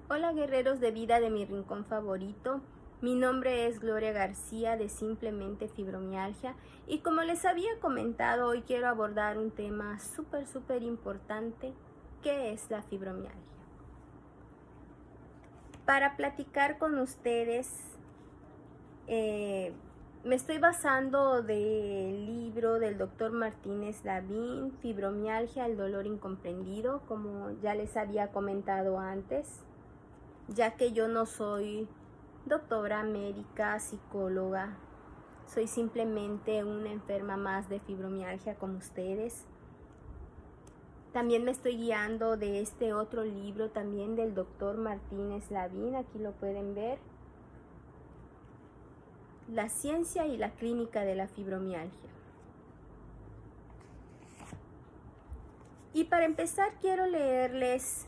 Hola guerreros de vida de mi rincón favorito, mi nombre es Gloria García de Simplemente Fibromialgia y como les había comentado hoy quiero abordar un tema súper importante, ¿qué es la fibromialgia? Para platicar con ustedes me estoy basando del libro del doctor Martínez Lavín, Fibromialgia, el dolor incomprendido, como ya les había comentado antes, ya que yo no soy doctora, médica, psicóloga, soy simplemente una enferma más de fibromialgia como ustedes. También me estoy guiando de este otro libro también del doctor Martínez Lavín, aquí lo pueden ver, La ciencia y la clínica de la fibromialgia. Y para empezar quiero leerles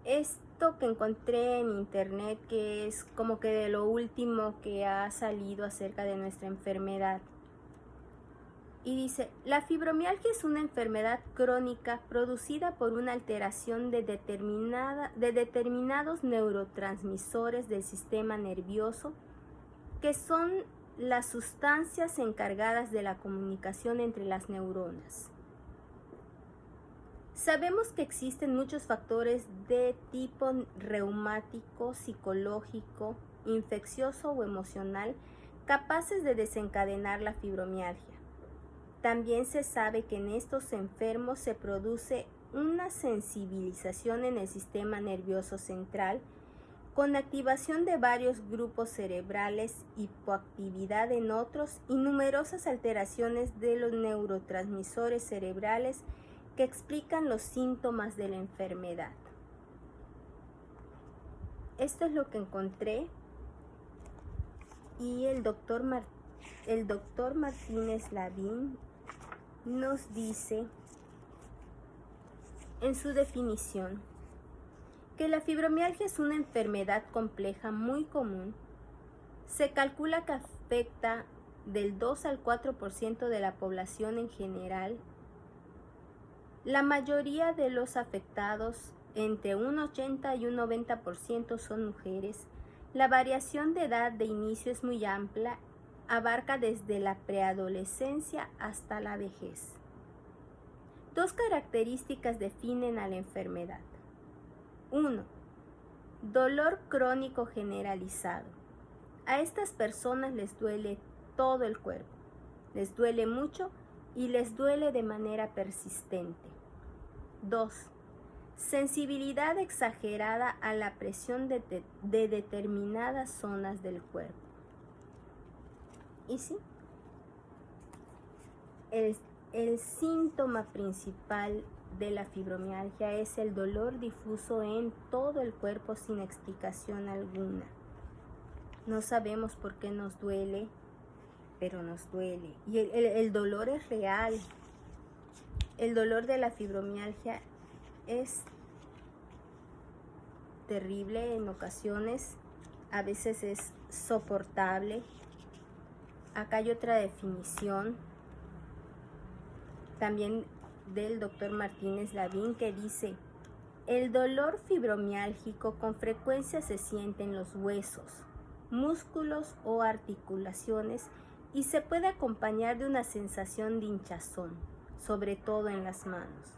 esto que encontré en internet, que es como que de lo último que ha salido acerca de nuestra enfermedad. Y dice, la fibromialgia es una enfermedad crónica producida por una alteración de determinados neurotransmisores del sistema nervioso, que son las sustancias encargadas de la comunicación entre las neuronas. Sabemos que existen muchos factores de tipo reumático, psicológico, infeccioso o emocional capaces de desencadenar la fibromialgia. También se sabe que en estos enfermos se produce una sensibilización en el sistema nervioso central con activación de varios grupos cerebrales, hipoactividad en otros y numerosas alteraciones de los neurotransmisores cerebrales que explican los síntomas de la enfermedad. Esto es lo que encontré y el doctor Martínez Lavín nos dice en su definición que la fibromialgia es una enfermedad compleja muy común. Se calcula que afecta del 2 al 4% de la población en general. La mayoría de los afectados, entre un 80 y un 90%, son mujeres. La variación de edad de inicio es muy amplia, abarca desde la preadolescencia hasta la vejez. Dos características definen a la enfermedad. 1. Dolor crónico generalizado. A estas personas les duele todo el cuerpo, les duele mucho y les duele de manera persistente. 2. Sensibilidad exagerada a la presión de determinadas zonas del cuerpo. Y sí, el síntoma principal de la fibromialgia es el dolor difuso en todo el cuerpo sin explicación alguna. No sabemos por qué nos duele, pero nos duele. Y el dolor es real. El dolor de la fibromialgia es terrible en ocasiones, a veces es soportable. Acá hay otra definición también del doctor Martínez Lavín que dice: el dolor fibromiálgico con frecuencia se siente en los huesos, músculos o articulaciones y se puede acompañar de una sensación de hinchazón, sobre todo en las manos.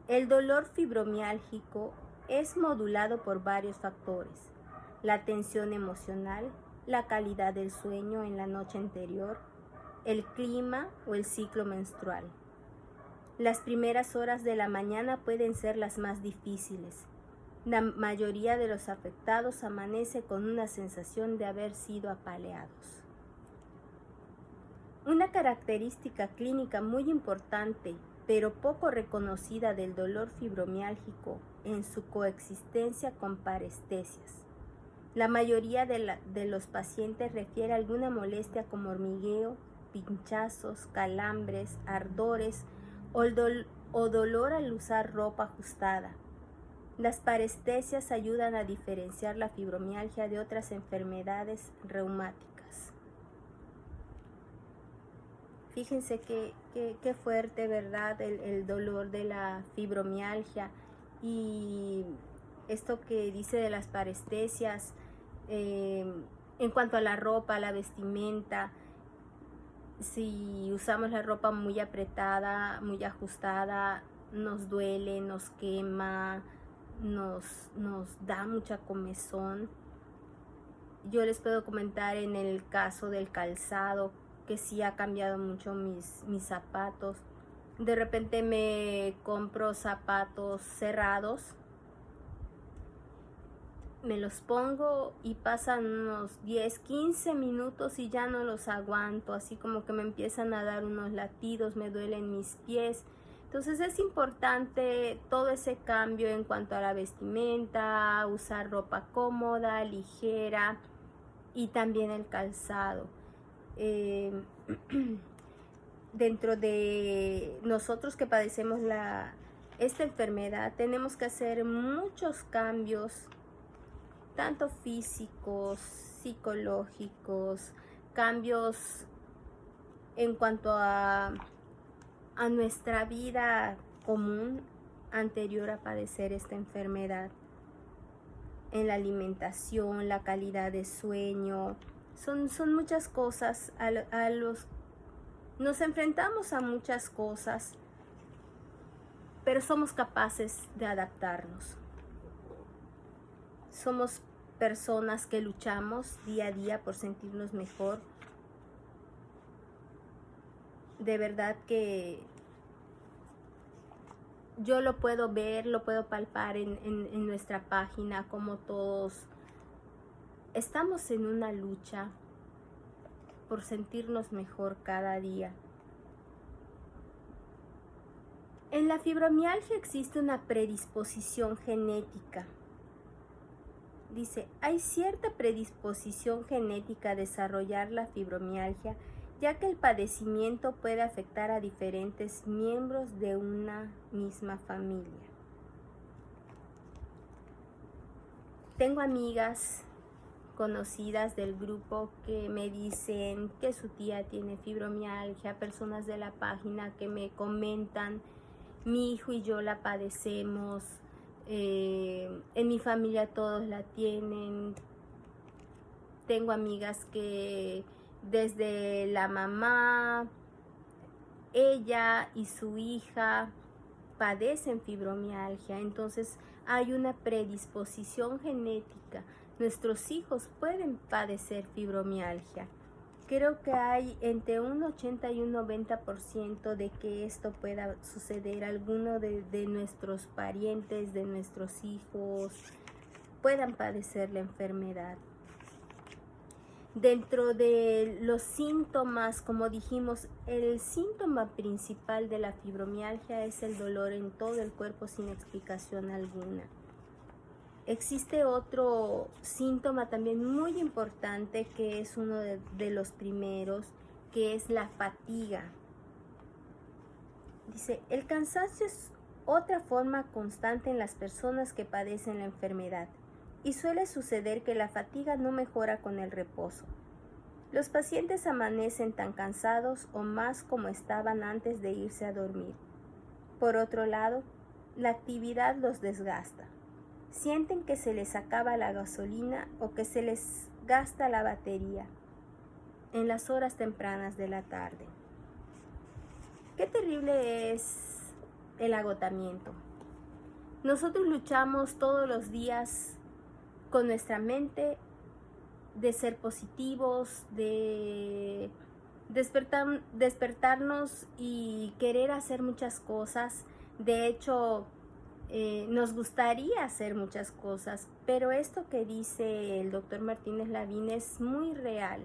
El dolor fibromiálgico es modulado por varios factores: la tensión emocional, la calidad del sueño en la noche anterior, el clima o el ciclo menstrual. Las primeras horas de la mañana pueden ser las más difíciles. La mayoría de los afectados amanece con una sensación de haber sido apaleados. Una característica clínica muy importante, pero poco reconocida del dolor fibromiálgico en su coexistencia con parestesias. La mayoría de los pacientes refiere alguna molestia como hormigueo, pinchazos, calambres, ardores o dolor al usar ropa ajustada. Las parestesias ayudan a diferenciar la fibromialgia de otras enfermedades reumáticas. Fíjense qué fuerte, ¿verdad? El dolor de la fibromialgia. Y esto que dice de las parestesias, en cuanto a la ropa, la vestimenta, si usamos la ropa muy apretada, muy ajustada, nos duele, nos quema, nos da mucha comezón. Yo les puedo comentar en el caso del calzado, que sí ha cambiado mucho mis zapatos. De repente me compro zapatos cerrados, me los pongo y pasan unos 10, 15 minutos y ya no los aguanto, así como que me empiezan a dar unos latidos, me duelen mis pies. Entonces es importante todo ese cambio en cuanto a la vestimenta, usar ropa cómoda, ligera y también el calzado. Dentro de nosotros que padecemos esta enfermedad tenemos que hacer muchos cambios, tanto físicos, psicológicos, cambios en cuanto a nuestra vida común anterior a padecer esta enfermedad, en la alimentación, la calidad de sueño. Son muchas cosas nos enfrentamos a muchas cosas, pero somos capaces de adaptarnos. Somos personas que luchamos día a día por sentirnos mejor. De verdad que yo lo puedo ver, lo puedo palpar en nuestra página, como todos estamos en una lucha por sentirnos mejor cada día. En la fibromialgia existe una predisposición genética. Dice, hay cierta predisposición genética a desarrollar la fibromialgia, ya que el padecimiento puede afectar a diferentes miembros de una misma familia. Tengo amigas conocidas del grupo que me dicen que su tía tiene fibromialgia, personas de la página que me comentan, mi hijo y yo la padecemos, en mi familia todos la tienen. Tengo amigas que desde la mamá, ella y su hija padecen fibromialgia, entonces hay una predisposición genética. Nuestros hijos pueden padecer fibromialgia. Creo que hay entre un 80 y un 90% de que esto pueda suceder. Alguno de nuestros parientes, de nuestros hijos, puedan padecer la enfermedad. Dentro de los síntomas, como dijimos, el síntoma principal de la fibromialgia es el dolor en todo el cuerpo sin explicación alguna. Existe otro síntoma también muy importante, que es uno de los primeros, que es la fatiga. Dice, el cansancio es otra forma constante en las personas que padecen la enfermedad y suele suceder que la fatiga no mejora con el reposo. Los pacientes amanecen tan cansados o más como estaban antes de irse a dormir. Por otro lado, la actividad los desgasta. Sienten que se les acaba la gasolina o que se les gasta la batería en las horas tempranas de la tarde. Qué terrible es el agotamiento. Nosotros luchamos todos los días con nuestra mente de ser positivos, de despertarnos y querer hacer muchas cosas. De hecho, nos gustaría hacer muchas cosas, pero esto que dice el doctor Martínez Lavín es muy real.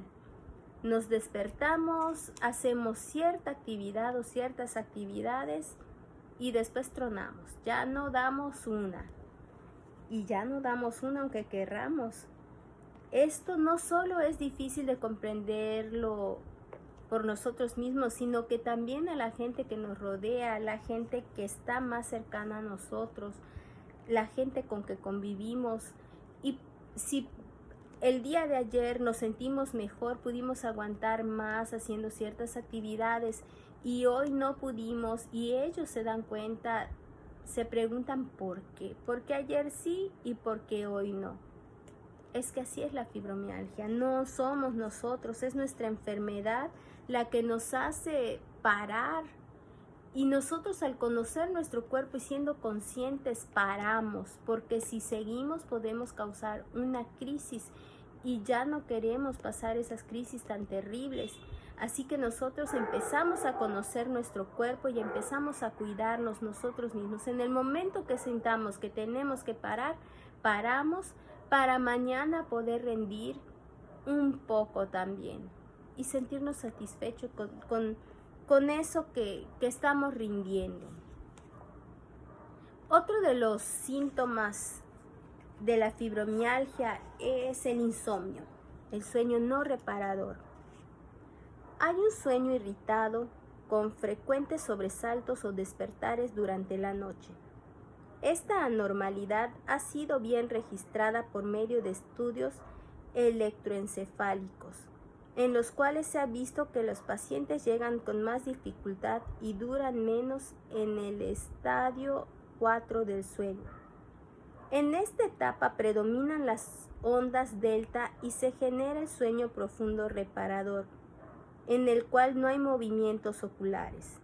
Nos despertamos, hacemos cierta actividad o ciertas actividades y después tronamos. Ya no damos una. Y ya no damos una aunque querramos. Esto no solo es difícil de comprenderlo por nosotros mismos, sino que también a la gente que nos rodea, a la gente que está más cercana a nosotros, la gente con que convivimos. Y si el día de ayer nos sentimos mejor, pudimos aguantar más haciendo ciertas actividades y hoy no pudimos y ellos se dan cuenta, se preguntan por qué. ¿Por qué ayer sí y por qué hoy no? Es que así es la fibromialgia. No somos nosotros, es nuestra enfermedad la que nos hace parar. Y nosotros, al conocer nuestro cuerpo y siendo conscientes, paramos, porque si seguimos podemos causar una crisis y ya no queremos pasar esas crisis tan terribles. Así que nosotros empezamos a conocer nuestro cuerpo y empezamos a cuidarnos nosotros mismos. En el momento que sintamos que tenemos que parar, paramos para mañana poder rendir un poco también y sentirnos satisfechos con eso que estamos rindiendo. Otro de los síntomas de la fibromialgia es el insomnio, el sueño no reparador. Hay un sueño irritado con frecuentes sobresaltos o despertares durante la noche. Esta anormalidad ha sido bien registrada por medio de estudios electroencefálicos, en los cuales se ha visto que los pacientes llegan con más dificultad y duran menos en el estadio 4 del sueño. En esta etapa predominan las ondas delta y se genera el sueño profundo reparador, en el cual no hay movimientos oculares.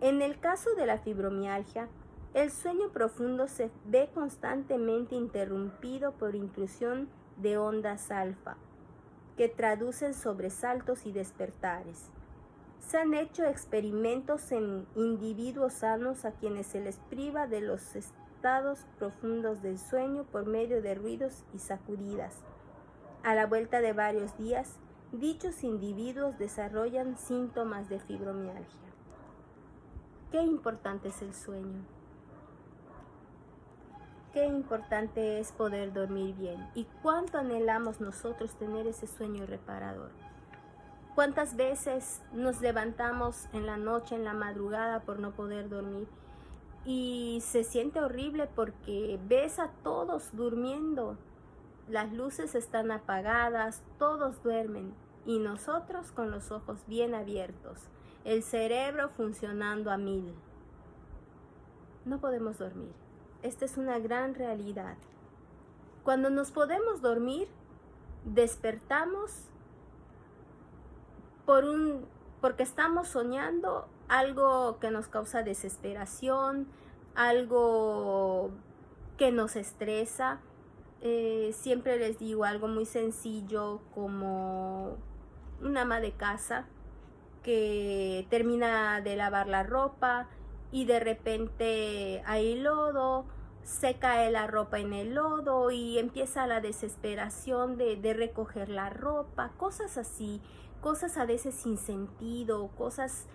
En el caso de la fibromialgia, el sueño profundo se ve constantemente interrumpido por intrusión de ondas alfa, que traducen sobresaltos y despertares. Se han hecho experimentos en individuos sanos a quienes se les priva de los estados profundos del sueño por medio de ruidos y sacudidas. A la vuelta de varios días, dichos individuos desarrollan síntomas de fibromialgia. Qué importante es el sueño. Qué importante es poder dormir bien y cuánto anhelamos nosotros tener ese sueño reparador. ¿Cuántas veces nos levantamos en la noche, en la madrugada por no poder dormir? Y se siente horrible porque ves a todos durmiendo. Las luces están apagadas, todos duermen y nosotros con los ojos bien abiertos, el cerebro funcionando a 1000. No podemos dormir. Esta es una gran realidad. Cuando nos podemos dormir, despertamos porque estamos soñando algo que nos causa desesperación, algo que nos estresa. Siempre les digo algo muy sencillo, como una ama de casa que termina de lavar la ropa y de repente hay lodo, se cae la ropa en el lodo y empieza la desesperación de recoger la ropa, cosas así, cosas a veces sin sentido, cosas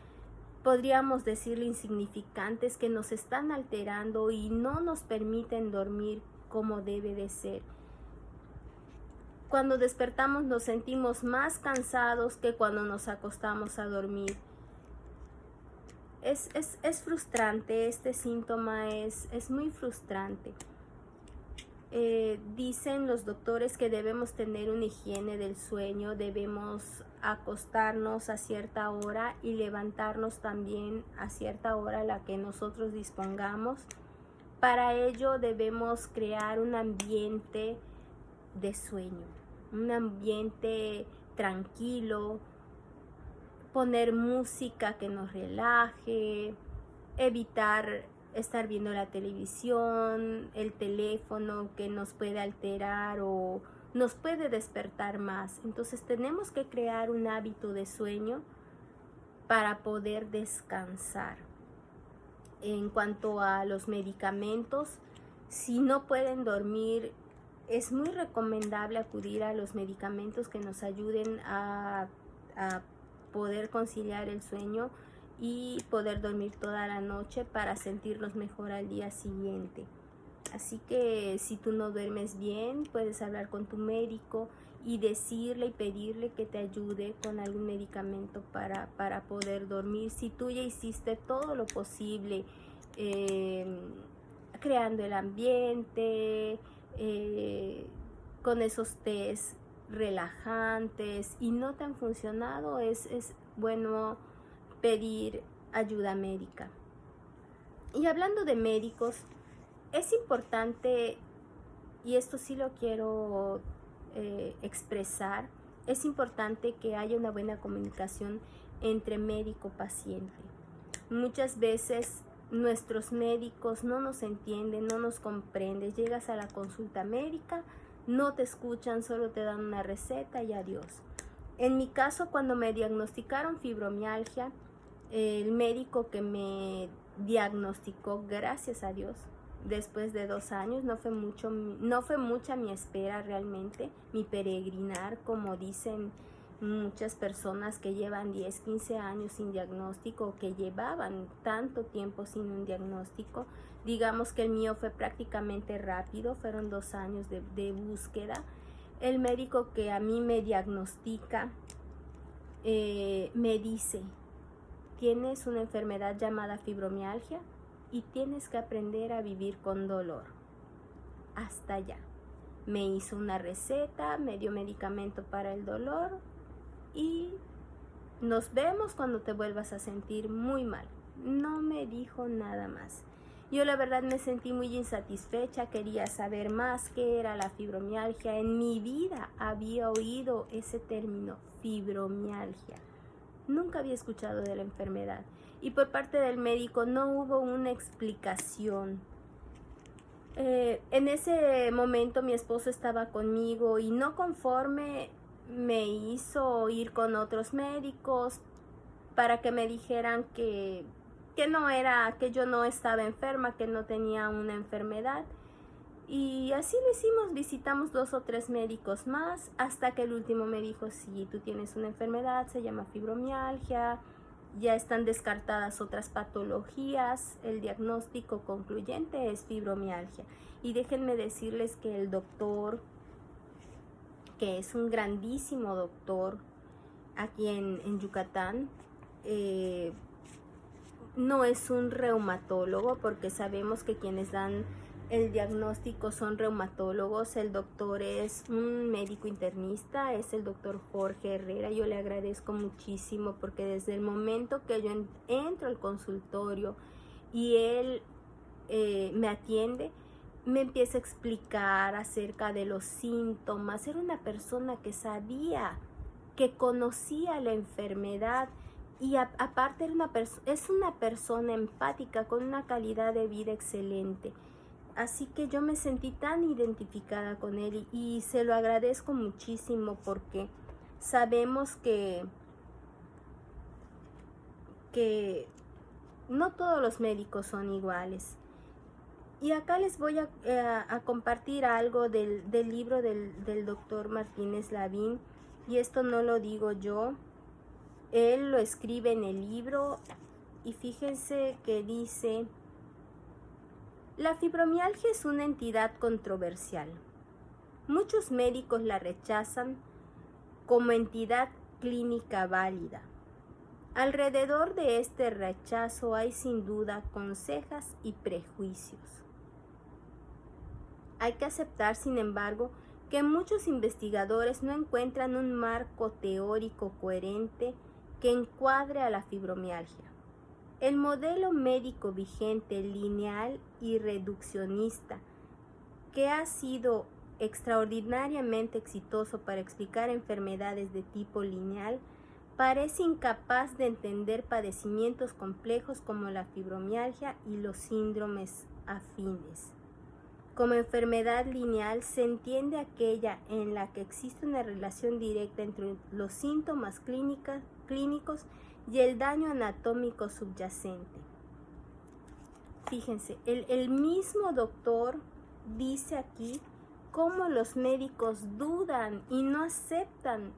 podríamos decirle insignificantes que nos están alterando y no nos permiten dormir como debe de ser. Cuando despertamos nos sentimos más cansados que cuando nos acostamos a dormir. Es frustrante, este síntoma es muy frustrante. Dicen los doctores que debemos tener una higiene del sueño, debemos acostarnos a cierta hora y levantarnos también a cierta hora a la que nosotros dispongamos. Para ello debemos crear un ambiente de sueño, un ambiente tranquilo, poner música que nos relaje, evitar estar viendo la televisión, el teléfono que nos puede alterar o nos puede despertar más. Entonces tenemos que crear un hábito de sueño para poder descansar. En cuanto a los medicamentos, si no pueden dormir, es muy recomendable acudir a los medicamentos que nos ayuden a poder conciliar el sueño y poder dormir toda la noche para sentirnos mejor al día siguiente. Así que si tú no duermes bien, puedes hablar con tu médico y decirle y pedirle que te ayude con algún medicamento para poder dormir. Si tú ya hiciste todo lo posible, creando el ambiente, con esos tés relajantes y no te han funcionado, es bueno pedir ayuda médica. Y hablando de médicos, es importante, y esto sí lo quiero expresar, es importante que haya una buena comunicación entre médico-paciente. Muchas veces nuestros médicos no nos entienden, no nos comprenden. Llegas a la consulta médica, no te escuchan, solo te dan una receta y adiós. En mi caso, cuando me diagnosticaron fibromialgia, el médico que me diagnosticó, gracias a Dios, después de 2 años, no fue mucha mi espera realmente, mi peregrinar, como dicen muchas personas que llevan 10, 15 años sin diagnóstico, o que llevaban tanto tiempo sin un diagnóstico. Digamos que el mío fue prácticamente rápido, fueron 2 años de búsqueda. El médico que a mí me diagnostica me dice: tienes una enfermedad llamada fibromialgia y tienes que aprender a vivir con dolor. Hasta allá. Me hizo una receta, me dio medicamento para el dolor y nos vemos cuando te vuelvas a sentir muy mal. No me dijo nada más. Yo la verdad me sentí muy insatisfecha, quería saber más qué era la fibromialgia. En mi vida había oído ese término, fibromialgia. Nunca había escuchado de la enfermedad y por parte del médico no hubo una explicación. En ese momento mi esposo estaba conmigo y no conforme me hizo ir con otros médicos para que me dijeran que yo no estaba enferma, que no tenía una enfermedad. Y así lo hicimos, visitamos 2 o 3 médicos más, hasta que el último me dijo: sí, tú tienes una enfermedad, se llama fibromialgia, ya están descartadas otras patologías, el diagnóstico concluyente es fibromialgia. Y déjenme decirles que el doctor, que es un grandísimo doctor aquí en Yucatán, no es un reumatólogo, porque sabemos que quienes dan el diagnóstico son reumatólogos. El doctor es un médico internista, es el doctor Jorge Herrera. Yo le agradezco muchísimo porque desde el momento que yo entro al consultorio y él me atiende, me empieza a explicar acerca de los síntomas. Era una persona que sabía, que conocía la enfermedad. Y aparte es una persona empática con una calidad de vida excelente. Así que yo me sentí tan identificada con él y se lo agradezco muchísimo, porque sabemos que no todos los médicos son iguales. Y acá les voy a compartir algo del libro del doctor Martínez Lavín, y esto no lo digo yo. Él lo escribe en el libro y fíjense que dice: la fibromialgia es una entidad controversial. Muchos médicos la rechazan como entidad clínica válida. Alrededor de este rechazo hay sin duda consejas y prejuicios. Hay que aceptar, sin embargo, que muchos investigadores no encuentran un marco teórico coherente que encuadre a la fibromialgia. El modelo médico vigente, lineal y reduccionista, que ha sido extraordinariamente exitoso para explicar enfermedades de tipo lineal, parece incapaz de entender padecimientos complejos como la fibromialgia y los síndromes afines. Como enfermedad lineal se entiende aquella en la que existe una relación directa entre los síntomas clínicos y el daño anatómico subyacente. Fíjense, el mismo doctor dice aquí cómo los médicos dudan y no aceptan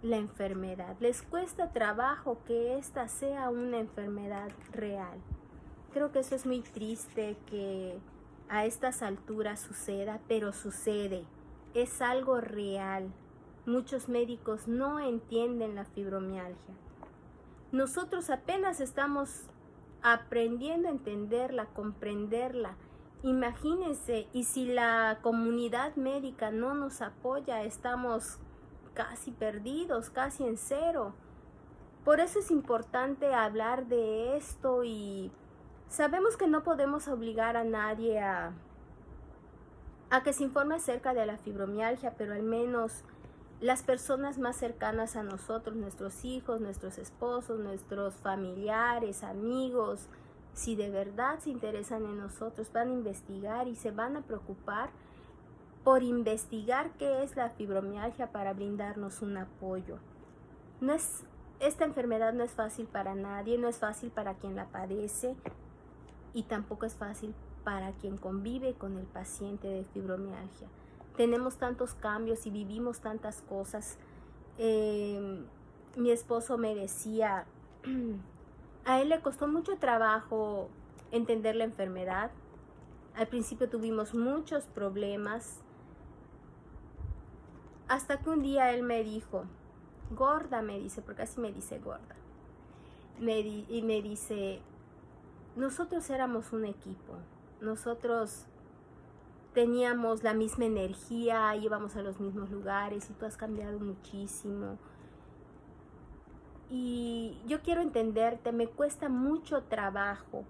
la enfermedad. Les cuesta trabajo que esta sea una enfermedad real. Creo que eso es muy triste que a estas alturas suceda, pero sucede. Es algo real. Muchos médicos no entienden la fibromialgia. Nosotros apenas estamos aprendiendo a entenderla, comprenderla. Imagínense, y si la comunidad médica no nos apoya, estamos casi perdidos, casi en cero. Por eso es importante hablar de esto y Sabemos que no podemos obligar a nadie a que se informe acerca de la fibromialgia, pero al menos las personas más cercanas a nosotros, nuestros hijos, nuestros esposos, nuestros familiares, amigos, si de verdad se interesan en nosotros, van a investigar y se van a preocupar por investigar qué es la fibromialgia para brindarnos un apoyo. Esta enfermedad no es fácil para nadie, no es fácil para quien la padece y tampoco es fácil para quien convive con el paciente de fibromialgia. Tenemos tantos cambios y vivimos tantas cosas. Mi esposo me decía, a él le costó mucho trabajo entender la enfermedad. Al principio tuvimos muchos problemas, hasta que un día él me dijo, gorda, me dice, porque así me dice gorda, y me dice, nosotros éramos un equipo, nosotros teníamos la misma energía, íbamos a los mismos lugares y tú has cambiado muchísimo. Y yo quiero entenderte, me cuesta mucho trabajo.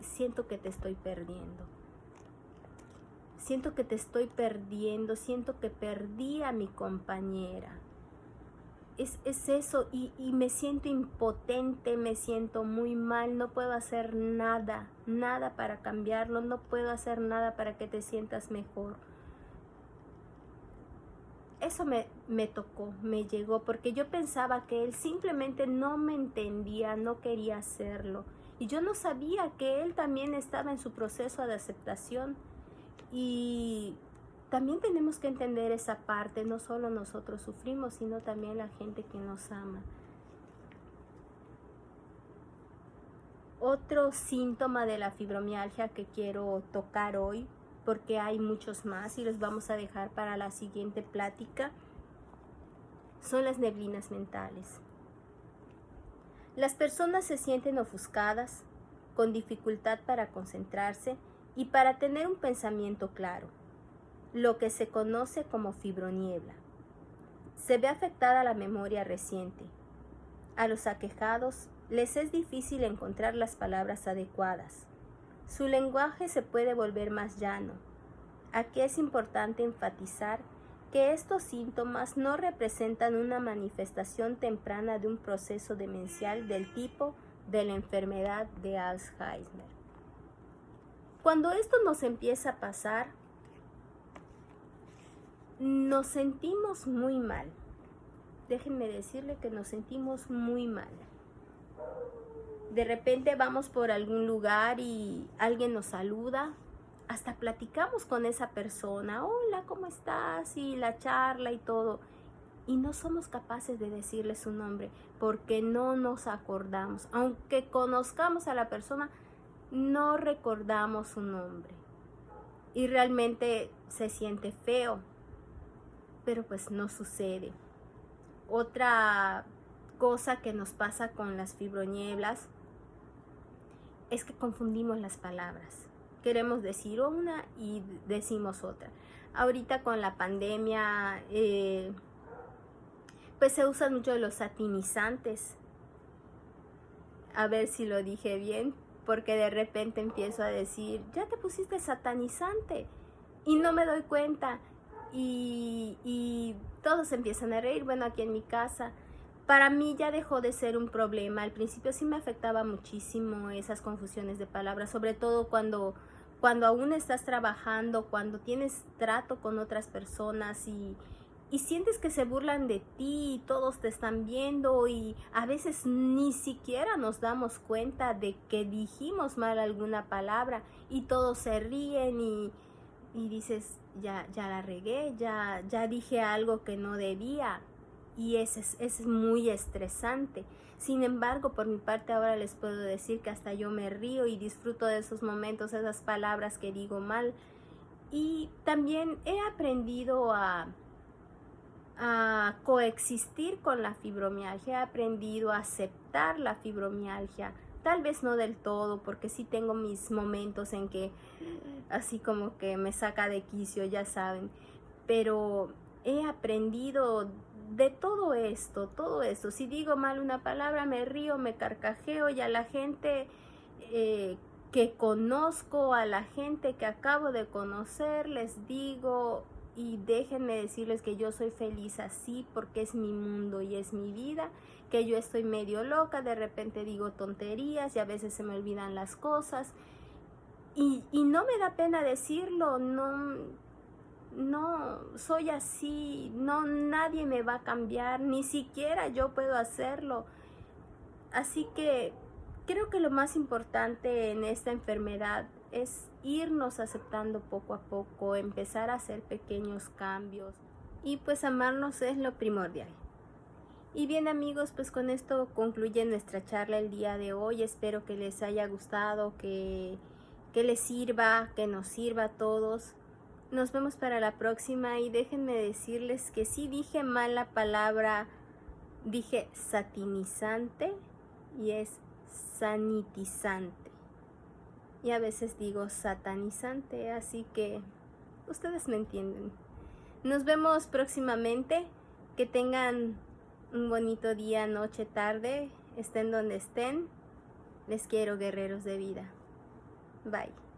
Siento que te estoy perdiendo. Siento que te estoy perdiendo, siento que perdí a mi compañera. Es eso, y me siento impotente, me siento muy mal, no puedo hacer nada para cambiarlo, no puedo hacer nada para que te sientas mejor. Eso me tocó, me llegó, porque yo pensaba que él simplemente no me entendía, no quería hacerlo. Y yo no sabía que él también estaba en su proceso de aceptación. Y también tenemos que entender esa parte, no solo nosotros sufrimos, sino también la gente que nos ama. Otro síntoma de la fibromialgia que quiero tocar hoy, porque hay muchos más y los vamos a dejar para la siguiente plática, son las neblinas mentales. Las personas se sienten ofuscadas, con dificultad para concentrarse y para tener un pensamiento claro, lo que se conoce como fibroniebla. Se ve afectada la memoria reciente. A los aquejados les es difícil encontrar las palabras adecuadas. Su lenguaje se puede volver más llano. Aquí es importante enfatizar que estos síntomas no representan una manifestación temprana de un proceso demencial del tipo de la enfermedad de Alzheimer. Cuando esto nos empieza a pasar, nos sentimos muy mal. Déjenme decirle que nos sentimos muy mal. De repente vamos por algún lugar y alguien nos saluda, hasta platicamos con esa persona, hola, ¿cómo estás? Y la charla y todo. Y no somos capaces de decirle su nombre porque no nos acordamos. Aunque conozcamos a la persona, no recordamos su nombre. Y realmente se siente feo, pero pues no sucede. Otra cosa que nos pasa con las fibronieblas es que confundimos las palabras. Queremos decir una y decimos otra. Ahorita con la pandemia, pues se usan mucho los satinizantes. A ver si lo dije bien, porque de repente empiezo a decir, ya te pusiste satanizante, y no me doy cuenta. Y todos empiezan a reír. Bueno, aquí en mi casa, para mí ya dejó de ser un problema. Al principio sí me afectaba muchísimo esas confusiones de palabras, sobre todo cuando aún estás trabajando, cuando tienes trato con otras personas y sientes que se burlan de ti y todos te están viendo y a veces ni siquiera nos damos cuenta de que dijimos mal alguna palabra y todos se ríen y dices, ya la regué, ya dije algo que no debía, y es muy estresante. Sin embargo, por mi parte ahora les puedo decir que hasta yo me río y disfruto de esos momentos, esas palabras que digo mal. Y también he aprendido a coexistir con la fibromialgia, he aprendido a aceptar la fibromialgia. Tal vez no del todo, porque sí tengo mis momentos en que así como que me saca de quicio, ya saben. Pero he aprendido de todo esto. Si digo mal una palabra, me río, me carcajeo y a la gente que conozco, a la gente que acabo de conocer, les digo, y déjenme decirles que yo soy feliz así porque es mi mundo y es mi vida, que yo estoy medio loca, de repente digo tonterías y a veces se me olvidan las cosas y no me da pena decirlo, no soy así, no, nadie me va a cambiar, ni siquiera yo puedo hacerlo. Así que creo que lo más importante en esta enfermedad es irnos aceptando poco a poco, empezar a hacer pequeños cambios y pues amarnos es lo primordial. Y bien amigos, pues con esto concluye nuestra charla el día de hoy. Espero que les haya gustado, que les sirva, que nos sirva a todos. Nos vemos para la próxima y déjenme decirles que sí dije mal la palabra, dije satinizante y es sanitizante. Y a veces digo satanizante, así que ustedes me entienden. Nos vemos próximamente. Que tengan un bonito día, noche, tarde, estén donde estén. Les quiero, guerreros de vida. Bye.